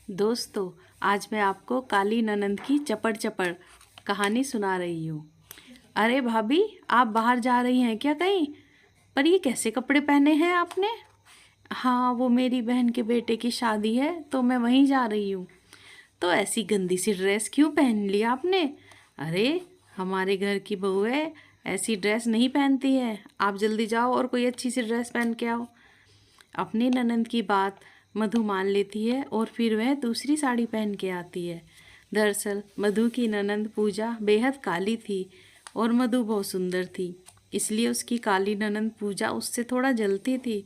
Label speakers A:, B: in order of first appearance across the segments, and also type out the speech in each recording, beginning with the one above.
A: दोस्तों, आज मैं आपको काली ननंद की चपड़ चपड़ कहानी सुना रही हूँ। अरे भाभी, आप बाहर जा रही हैं क्या कहीं? पर ये कैसे कपड़े पहने हैं आपने? हाँ, वो मेरी बहन के बेटे की शादी है तो मैं वहीं जा रही हूँ। तो ऐसी गंदी सी ड्रेस क्यों पहन ली आपने? अरे, हमारे घर की बहू है, ऐसी ड्रेस नहीं पहनती है। आप जल्दी जाओ और कोई अच्छी सी ड्रेस पहन के आओ। अपनी ननंद की बात मधु मान लेती है और फिर वह दूसरी साड़ी पहन के आती है। दरअसल मधु की ननंद पूजा बेहद काली थी और मधु बहुत सुंदर थी, इसलिए उसकी काली ननंद पूजा उससे थोड़ा जलती थी।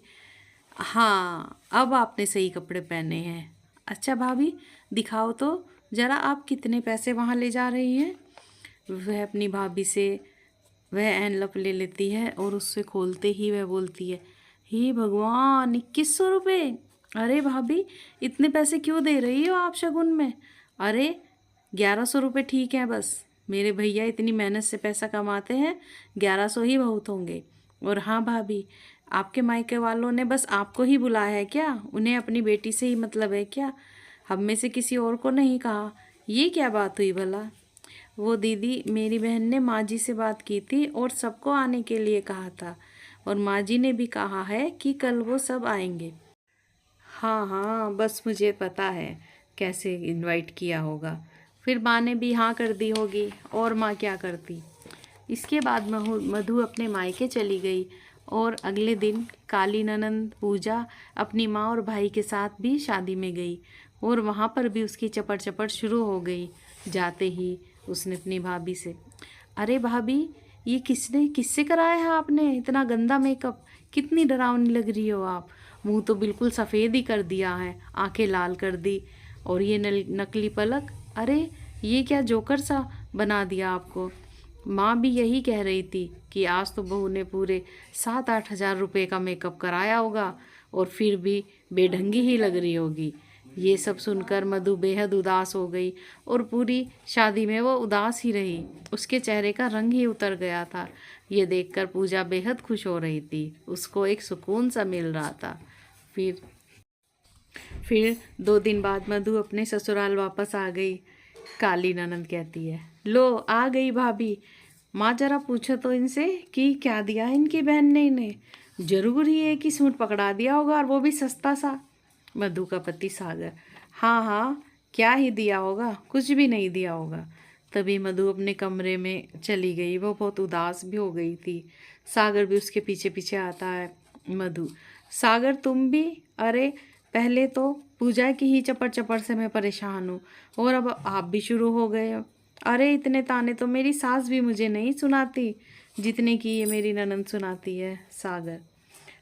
A: हाँ, अब आपने सही कपड़े पहने हैं। अच्छा भाभी, दिखाओ तो ज़रा आप कितने पैसे वहाँ ले जा रही हैं। वह अपनी भाभी से वह एनवलप ले लेती है और उससे खोलते ही वह बोलती है, हे भगवान, 2100 रुपये! अरे भाभी, इतने पैसे क्यों दे रही हो आप शगुन में? अरे, 1100 रुपये ठीक है बस। मेरे भैया इतनी मेहनत से पैसा कमाते हैं, 1100 ही बहुत होंगे। और हाँ भाभी, आपके मायके वालों ने बस आपको ही बुलाया है क्या? उन्हें अपनी बेटी से ही मतलब है क्या? हम में से किसी और को नहीं कहा। ये क्या बात हुई भला? वो दीदी, मेरी बहन ने माँ जी से बात की थी और सबको आने के लिए कहा था, और माँ जी ने भी कहा है कि कल वो सब आएंगे। हाँ हाँ, बस मुझे पता है कैसे इनवाइट किया होगा। फिर माँ ने भी हाँ कर दी होगी, और माँ क्या करती। इसके बाद मधु अपने मायके चली गई और अगले दिन काली ननंद पूजा अपनी माँ और भाई के साथ भी शादी में गई, और वहाँ पर भी उसकी चपड़ चपड़ शुरू हो गई। जाते ही उसने अपनी भाभी से, अरे भाभी, ये किससे कराया है आपने इतना गंदा मेकअप? कितनी डरावनी लग रही हो आप। मुंह तो बिल्कुल सफ़ेद ही कर दिया है, आंखें लाल कर दी, और ये नकली पलक, अरे ये क्या जोकर सा बना दिया आपको। माँ भी यही कह रही थी कि आज तो बहू ने पूरे 7-8 हज़ार रुपये का मेकअप कराया होगा और फिर भी बेढंगी ही लग रही होगी। ये सब सुनकर मधु बेहद उदास हो गई और पूरी शादी में वो उदास ही रही। उसके चेहरे का रंग ही उतर गया था। ये देखकर पूजा बेहद खुश हो रही थी, उसको एक सुकून सा मिल रहा था। फिर 2 दिन बाद मधु अपने ससुराल वापस आ गई। काली ननंद कहती है, लो आ गई भाभी। माँ जरा पूछो तो इनसे कि क्या दिया है इनकी बहन ने इन्हें। जरूर ही एक ही सूट पकड़ा दिया होगा, और वो भी सस्ता सा। मधु का पति सागर, हाँ हाँ, क्या ही दिया होगा, कुछ भी नहीं दिया होगा। तभी मधु अपने कमरे में चली गई, वो बहुत उदास भी हो गई थी। सागर भी उसके पीछे पीछे आता है। मधु, सागर तुम भी? अरे, पहले तो पूजा की ही चपड़ चपड़ से मैं परेशान हूँ, और अब आप भी शुरू हो गए हो। अरे, इतने ताने तो मेरी सास भी मुझे नहीं सुनाती जितने की ये मेरी ननंद सुनाती है। सागर,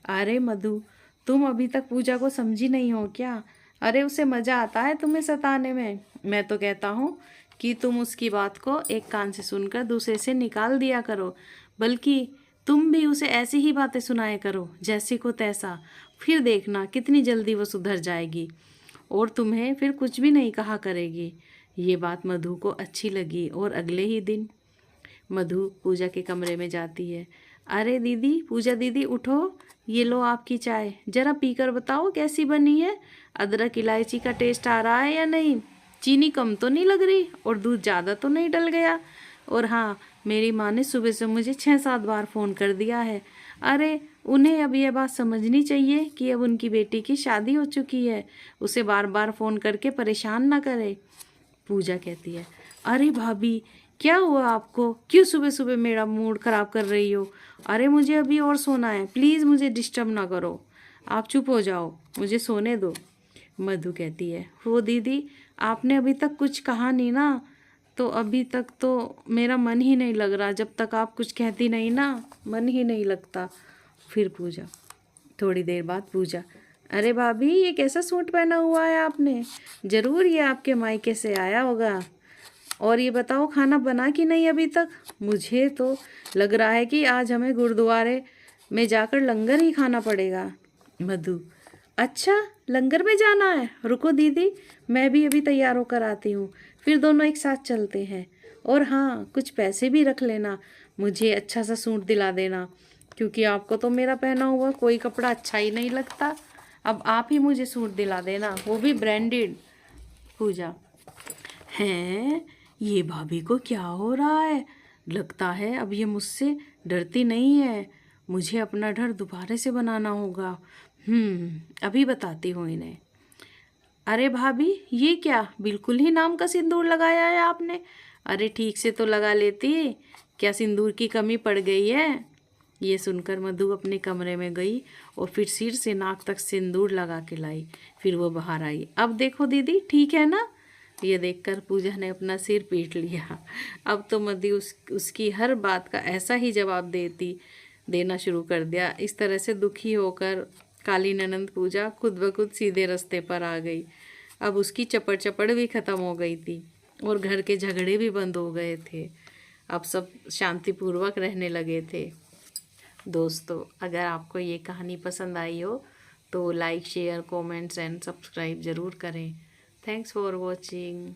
A: अरे मधु, तुम अभी तक पूजा को समझी नहीं हो क्या? अरे, उसे मज़ा आता है तुम्हें सताने में। मैं तो कहता हूँ कि तुम उसकी बात को एक कान से सुनकर दूसरे से निकाल दिया करो, बल्कि तुम भी उसे ऐसी ही बातें सुनाया करो जैसे को तैसा। फिर देखना कितनी जल्दी वो सुधर जाएगी और तुम्हें फिर कुछ भी नहीं कहा करेगी। ये बात मधु को अच्छी लगी और अगले ही दिन मधु पूजा के कमरे में जाती है। अरे दीदी, पूजा दीदी उठो, ये लो आपकी चाय, ज़रा पीकर बताओ कैसी बनी है। अदरक इलायची का टेस्ट आ रहा है या नहीं? चीनी कम तो नहीं लग रही और दूध ज़्यादा तो नहीं डल गया? और हाँ, मेरी माँ ने सुबह से मुझे 6-7 बार फ़ोन कर दिया है। अरे, उन्हें अब यह बात समझनी चाहिए कि अब उनकी बेटी की शादी हो चुकी है, उसे बार बार फ़ोन करके परेशान ना करे। पूजा कहती है, अरे भाभी, क्या हुआ आपको? क्यों सुबह सुबह मेरा मूड ख़राब कर रही हो? अरे, मुझे अभी और सोना है, प्लीज़ मुझे डिस्टर्ब ना करो। आप चुप हो जाओ, मुझे सोने दो। मधु कहती है, वो दीदी, आपने अभी तक कुछ कहा नहीं ना, तो अभी तक तो मेरा मन ही नहीं लग रहा। जब तक आप कुछ कहती नहीं ना, मन ही नहीं लगता। फिर पूजा, थोड़ी देर बाद पूजा, अरे भाभी, ये कैसा सूट पहना हुआ है आपने? ज़रूर ये आपके मायके से आया होगा। और ये बताओ, खाना बना कि नहीं अभी तक? मुझे तो लग रहा है कि आज हमें गुरुद्वारे में जाकर लंगर ही खाना पड़ेगा। मधु, अच्छा, लंगर में जाना है? रुको दीदी, मैं भी अभी तैयार होकर आती हूँ, फिर दोनों एक साथ चलते हैं। और हाँ, कुछ पैसे भी रख लेना, मुझे अच्छा सा सूट दिला देना, क्योंकि आपको तो मेरा पहना हुआ कोई कपड़ा अच्छा ही नहीं लगता। अब आप ही मुझे सूट दिला देना, वो भी ब्रांडेड। पूजा, हैं ये भाभी को क्या हो रहा है? लगता है अब ये मुझसे डरती नहीं है। मुझे अपना डर दोबारा से बनाना होगा। अभी बताती हूँ इन्हें। अरे भाभी, ये क्या बिल्कुल ही नाम का सिंदूर लगाया है आपने? अरे ठीक से तो लगा लेती, क्या सिंदूर की कमी पड़ गई है? ये सुनकर मधु अपने कमरे में गई और फिर सिर से नाक तक सिंदूर लगा के लाई। फिर वो बाहर आई। अब देखो दीदी, ठीक है ना? ये देखकर पूजा ने अपना सिर पीट लिया। अब तो मधु उसकी हर बात का ऐसा ही जवाब देना शुरू कर दिया। इस तरह से दुखी होकर काली ननंद पूजा खुद ब खुद सीधे रास्ते पर आ गई। अब उसकी चपड़ चपड़ भी ख़त्म हो गई थी और घर के झगड़े भी बंद हो गए थे। अब सब शांतिपूर्वक रहने लगे थे। दोस्तों, अगर आपको ये कहानी पसंद आई हो तो like, share, comments and subscribe ज़रूर करें। Thanks for watching.